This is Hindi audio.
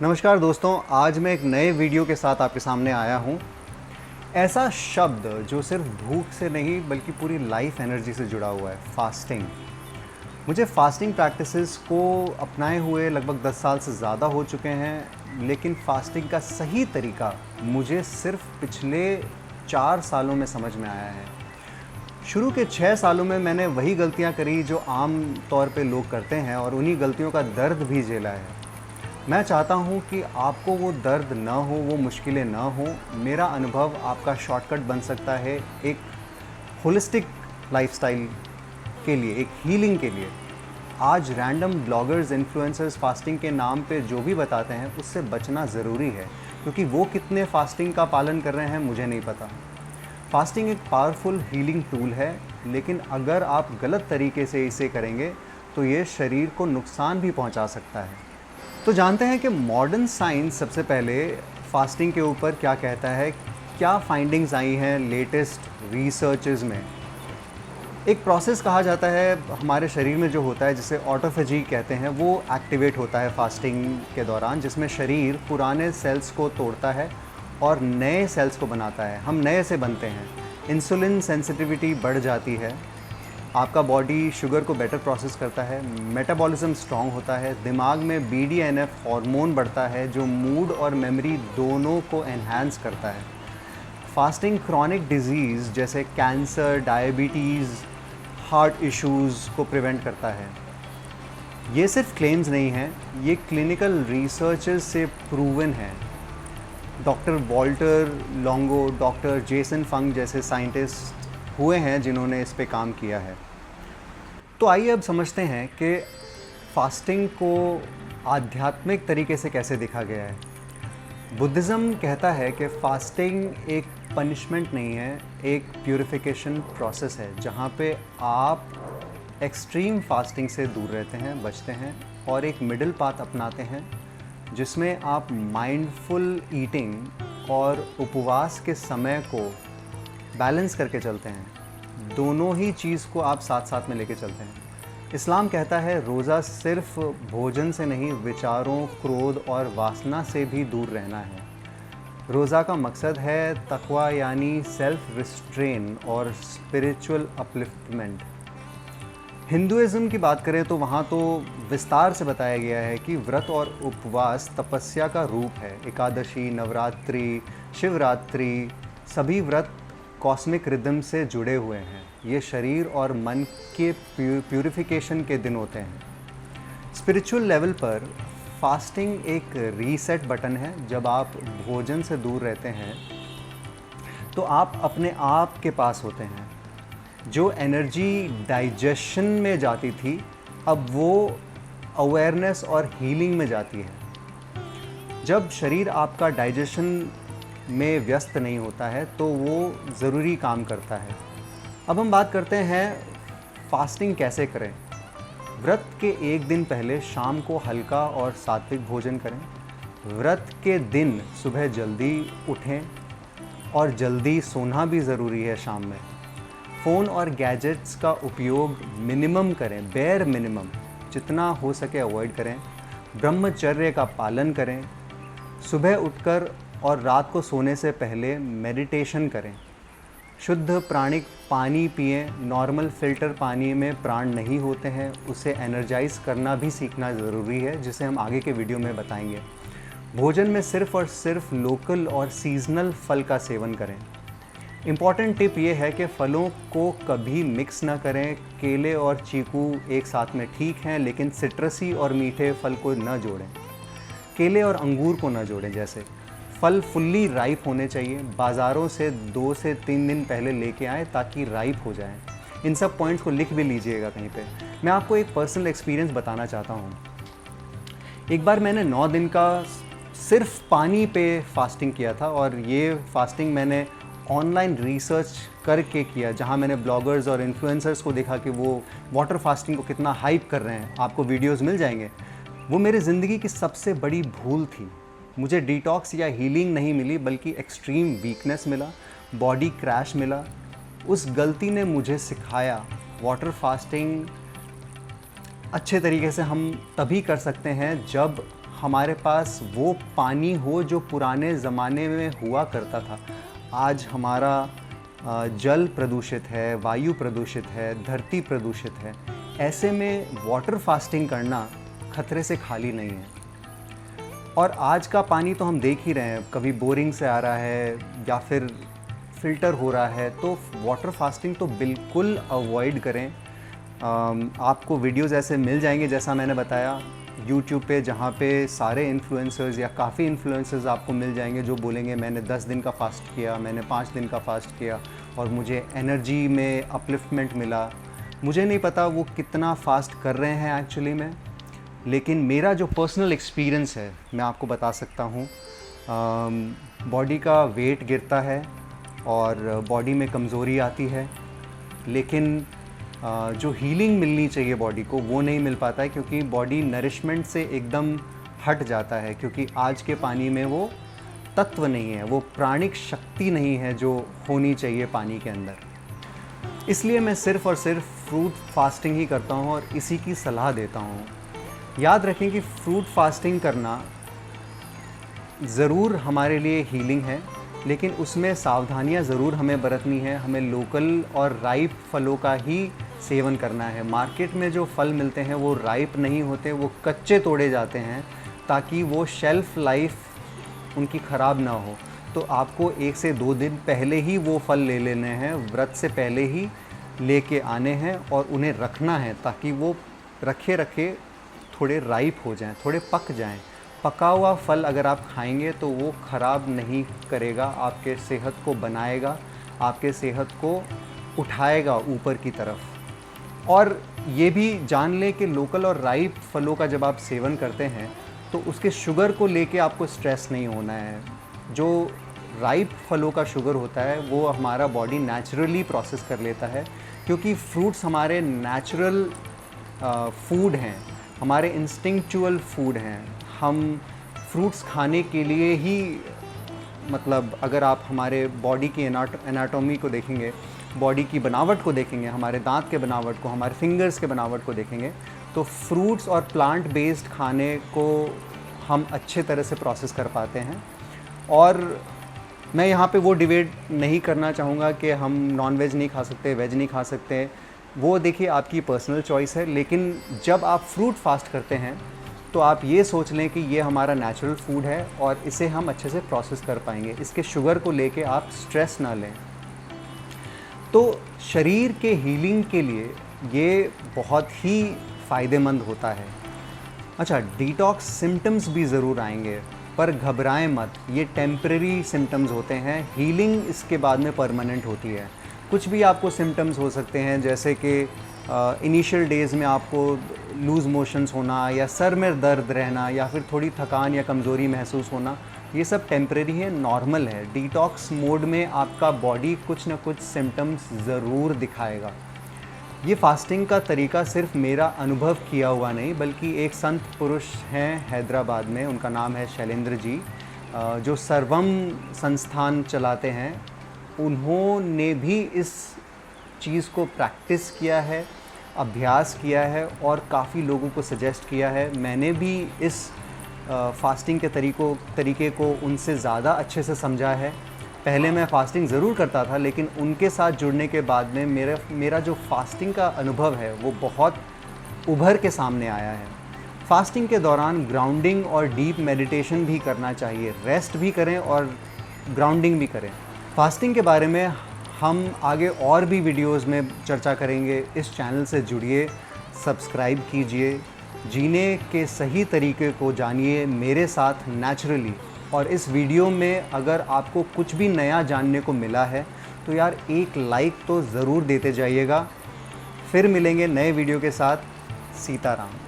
नमस्कार दोस्तों, आज मैं एक नए वीडियो के साथ आपके सामने आया हूँ। ऐसा शब्द जो सिर्फ भूख से नहीं बल्कि पूरी लाइफ एनर्जी से जुड़ा हुआ है, फास्टिंग। मुझे फास्टिंग प्रैक्टिसेस को अपनाए हुए लगभग 10 साल से ज़्यादा हो चुके हैं, लेकिन फास्टिंग का सही तरीका मुझे सिर्फ पिछले 4 सालों में समझ में आया है। शुरू के 6 सालों में मैंने वही गलतियाँ करी जो आम तौर पे लोग करते हैं और उन्हीं गलतियों का दर्द भी झेला है। मैं चाहता हूँ कि आपको वो दर्द ना हो, वो मुश्किलें ना हो। मेरा अनुभव आपका शॉर्टकट बन सकता है एक होलिस्टिक लाइफस्टाइल के लिए, एक हीलिंग के लिए। आज रैंडम ब्लॉगर्स, इन्फ्लुएंसर्स फास्टिंग के नाम पे जो भी बताते हैं उससे बचना ज़रूरी है, क्योंकि वो कितने फास्टिंग का पालन कर रहे हैं मुझे नहीं पता। फास्टिंग एक पावरफुल हीलिंग टूल है, लेकिन अगर आप गलत तरीके से इसे करेंगे तो ये शरीर को नुकसान भी पहुंचा सकता है। तो जानते हैं कि मॉडर्न साइंस सबसे पहले फास्टिंग के ऊपर क्या कहता है, क्या फाइंडिंग्स आई हैं लेटेस्ट रिसर्चेस में। एक प्रोसेस कहा जाता है हमारे शरीर में जो होता है, जिसे ऑटोफेजी कहते हैं, वो एक्टिवेट होता है फास्टिंग के दौरान, जिसमें शरीर पुराने सेल्स को तोड़ता है और नए सेल्स को बनाता है। हम नए से बनते हैं। इंसुलिन सेंसिटिविटी बढ़ जाती है, आपका बॉडी शुगर को बेटर प्रोसेस करता है, मेटाबॉलिज्म स्ट्रॉन्ग होता है, दिमाग में BDNF हार्मोन बढ़ता है जो मूड और मेमोरी दोनों को एनहांस करता है। फास्टिंग क्रॉनिक डिजीज़ जैसे कैंसर, डायबिटीज़, हार्ट इश्यूज़ को प्रिवेंट करता है। ये सिर्फ क्लेम्स नहीं हैं, ये क्लिनिकल रिसर्चेस से प्रूवन है। Doctor Walter Longo, doctor Jason Fung जैसे साइंटिस्ट हुए हैं जिन्होंने इस पे काम किया है। तो आइए अब समझते हैं कि फास्टिंग को आध्यात्मिक तरीके से कैसे देखा गया है। बुद्धिज़्म कहता है कि फास्टिंग एक पनिशमेंट नहीं है, एक प्यूरिफिकेशन प्रोसेस है, जहाँ पे आप एक्सट्रीम फास्टिंग से दूर रहते हैं, बचते हैं और एक मिडिल पाथ अपनाते हैं, जिसमें आप माइंडफुल ईटिंग और उपवास के समय को बैलेंस करके चलते हैं। दोनों ही चीज़ को आप साथ साथ में लेके चलते हैं। इस्लाम कहता है रोज़ा सिर्फ भोजन से नहीं, विचारों, क्रोध और वासना से भी दूर रहना है। रोज़ा का मकसद है तक़वा, यानी सेल्फ रिस्ट्रेन और स्पिरिचुअल अपलिफ्टमेंट। हिंदुइज़्म की बात करें तो वहाँ तो विस्तार से बताया गया है कि व्रत और उपवास तपस्या का रूप है। एकादशी, नवरात्रि, शिवरात्रि, सभी व्रत कॉस्मिक रिदम से जुड़े हुए हैं। ये शरीर और मन के प्यूरिफिकेशन के दिन होते हैं। स्पिरिचुअल लेवल पर फास्टिंग एक रीसेट बटन है। जब आप भोजन से दूर रहते हैं तो आप अपने आप के पास होते हैं। जो एनर्जी डाइजेशन में जाती थी, अब वो अवेयरनेस और हीलिंग में जाती है। जब शरीर आपका डाइजेशन में व्यस्त नहीं होता है तो वो ज़रूरी काम करता है। अब हम बात करते हैं फास्टिंग कैसे करें। व्रत के एक दिन पहले शाम को हल्का और सात्विक भोजन करें। व्रत के दिन सुबह जल्दी उठें और जल्दी सोना भी ज़रूरी है शाम में। फ़ोन और गैजेट्स का उपयोग मिनिमम करें, बेयर मिनिमम, जितना हो सके अवॉइड करें। ब्रह्मचर्य का पालन करें। सुबह उठकर और रात को सोने से पहले मेडिटेशन करें। शुद्ध प्राणिक पानी पिएं। नॉर्मल फ़िल्टर पानी में प्राण नहीं होते हैं, उसे एनर्जाइज करना भी सीखना ज़रूरी है, जिसे हम आगे के वीडियो में बताएंगे। भोजन में सिर्फ और सिर्फ लोकल और सीजनल फल का सेवन करें। इम्पॉर्टेंट टिप ये है कि फलों को कभी मिक्स ना करें। केले और चीकू एक साथ में ठीक हैं, लेकिन सिट्रसी और मीठे फल को न जोड़ें। केले और अंगूर को न जोड़ें। जैसे फल फुल्ली राइप होने चाहिए। बाज़ारों से 2 से 3 दिन पहले लेके आएँ ताकि राइप हो जाएं। इन सब पॉइंट्स को लिख भी लीजिएगा कहीं पे। मैं आपको एक पर्सनल एक्सपीरियंस बताना चाहता हूँ। एक बार मैंने 9 दिन का सिर्फ पानी पे फास्टिंग किया था, और ये फास्टिंग मैंने ऑनलाइन रिसर्च करके किया, जहाँ मैंने ब्लॉगर्स और इन्फ्लुएंसर्स को देखा कि वो वाटर फास्टिंग को कितना हाइप कर रहे हैं। आपको वीडियोज़ मिल जाएंगे। वो मेरी ज़िंदगी की सबसे बड़ी भूल थी। मुझे डिटॉक्स या हीलिंग नहीं मिली, बल्कि एक्सट्रीम वीकनेस मिला, बॉडी क्रैश मिला। उस गलती ने मुझे सिखाया वाटर फास्टिंग अच्छे तरीके से हम तभी कर सकते हैं जब हमारे पास वो पानी हो जो पुराने ज़माने में हुआ करता था। आज हमारा जल प्रदूषित है, वायु प्रदूषित है, धरती प्रदूषित है। ऐसे में वाटर फास्टिंग करना खतरे से खाली नहीं है। और आज का पानी तो हम देख ही रहे हैं, कभी बोरिंग से आ रहा है या फिर फ़िल्टर हो रहा है, तो वाटर फास्टिंग तो बिल्कुल अवॉइड करें। आपको वीडियोज़ ऐसे मिल जाएंगे जैसा मैंने बताया यूट्यूब पे, जहाँ पे सारे इन्फ्लुएंसर्स या काफ़ी इन्फ्लुएंसर्स आपको मिल जाएंगे जो बोलेंगे मैंने 10 दिन का फ़ास्ट किया, मैंने 5 दिन का फ़ास्ट किया और मुझे एनर्जी में अपलिफ्टमेंट मिला। मुझे नहीं पता वो कितना फ़ास्ट कर रहे हैं एक्चुअली में, लेकिन मेरा जो पर्सनल एक्सपीरियंस है मैं आपको बता सकता हूँ। बॉडी का वेट गिरता है और बॉडी में कमज़ोरी आती है, लेकिन जो हीलिंग मिलनी चाहिए बॉडी को वो नहीं मिल पाता है, क्योंकि बॉडी नरिशमेंट से एकदम हट जाता है, क्योंकि आज के पानी में वो तत्व नहीं है, वो प्राणिक शक्ति नहीं है जो होनी चाहिए पानी के अंदर। इसलिए मैं सिर्फ़ और सिर्फ फ्रूट फास्टिंग ही करता हूँ और इसी की सलाह देता हूँ। याद रखें कि फ्रूट फास्टिंग करना ज़रूर हमारे लिए हीलिंग है, लेकिन उसमें सावधानियां ज़रूर हमें बरतनी है। हमें लोकल और राइप फलों का ही सेवन करना है। मार्केट में जो फल मिलते हैं वो राइप नहीं होते, वो कच्चे तोड़े जाते हैं ताकि वो शेल्फ़ लाइफ उनकी ख़राब ना हो। तो आपको 1 से 2 दिन पहले ही वो फल ले लेने हैं, व्रत से पहले ही लेके आने हैं और उन्हें रखना है, ताकि वो रखे रखे थोड़े राइप हो जाएं, थोड़े पक जाएं। पका हुआ फल अगर आप खाएंगे तो वो ख़राब नहीं करेगा, आपके सेहत को बनाएगा, आपके सेहत को उठाएगा ऊपर की तरफ। और ये भी जान लें कि लोकल और राइप फलों का जब आप सेवन करते हैं तो उसके शुगर को लेके आपको स्ट्रेस नहीं होना है। जो राइप फलों का शुगर होता है वो हमारा बॉडी नेचुरली प्रोसेस कर लेता है, क्योंकि फ्रूट्स हमारे नेचुरल फूड हैं, हमारे इंस्टिंक्चुअल फूड हैं। हम फ्रूट्स खाने के लिए ही, मतलब अगर आप हमारे बॉडी की एनाटॉमी को देखेंगे, बॉडी की बनावट को देखेंगे, हमारे दांत के बनावट को, हमारे फिंगर्स के बनावट को देखेंगे, तो फ्रूट्स और प्लांट बेस्ड खाने को हम अच्छे तरह से प्रोसेस कर पाते हैं। और मैं यहाँ पे वो डिबेट नहीं करना चाहूँगा कि हम नॉन वेज नहीं खा सकते, वेज नहीं खा सकते, वो देखिए आपकी पर्सनल चॉइस है। लेकिन जब आप फ्रूट फास्ट करते हैं तो आप ये सोच लें कि ये हमारा नेचुरल फूड है और इसे हम अच्छे से प्रोसेस कर पाएंगे। इसके शुगर को लेके आप स्ट्रेस ना लें। तो शरीर के हीलिंग के लिए ये बहुत ही फ़ायदेमंद होता है। अच्छा, डिटॉक्स सिम्टम्स भी ज़रूर आएंगे, पर घबराएं मत, ये टेम्परेरी सिम्टम्स होते हैं। हीलिंग इसके बाद में परमानेंट होती है। कुछ भी आपको सिम्टम्स हो सकते हैं, जैसे कि इनिशियल डेज़ में आपको लूज़ मोशंस होना या सर में दर्द रहना या फिर थोड़ी थकान या कमज़ोरी महसूस होना, ये सब टेम्परेरी है, नॉर्मल है। डिटॉक्स मोड में आपका बॉडी कुछ ना कुछ सिम्टम्स ज़रूर दिखाएगा। ये फास्टिंग का तरीका सिर्फ मेरा अनुभव किया हुआ नहीं, बल्कि एक संत पुरुष हैं हैदराबाद में, उनका नाम है शैलेंद्र जी, जो सर्वम संस्थान चलाते हैं। उन्होंने भी इस चीज़ को प्रैक्टिस किया है, अभ्यास किया है और काफ़ी लोगों को सजेस्ट किया है। मैंने भी इस फास्टिंग के तरीके को उनसे ज़्यादा अच्छे से समझा है। पहले मैं फ़ास्टिंग ज़रूर करता था, लेकिन उनके साथ जुड़ने के बाद में मेरा जो फ़ास्टिंग का अनुभव है वो बहुत उभर के सामने आया है। फ़ास्टिंग के दौरान ग्राउंडिंग और डीप मेडिटेशन भी करना चाहिए, रेस्ट भी करें और ग्राउंडिंग भी करें। फ़ास्टिंग के बारे में हम आगे और भी वीडियोस में चर्चा करेंगे। इस चैनल से जुड़िए, सब्सक्राइब कीजिए, जीने के सही तरीके को जानिए मेरे साथ नेचुरली। और इस वीडियो में अगर आपको कुछ भी नया जानने को मिला है तो यार एक लाइक तो ज़रूर देते जाइएगा। फिर मिलेंगे नए वीडियो के साथ। सीताराम।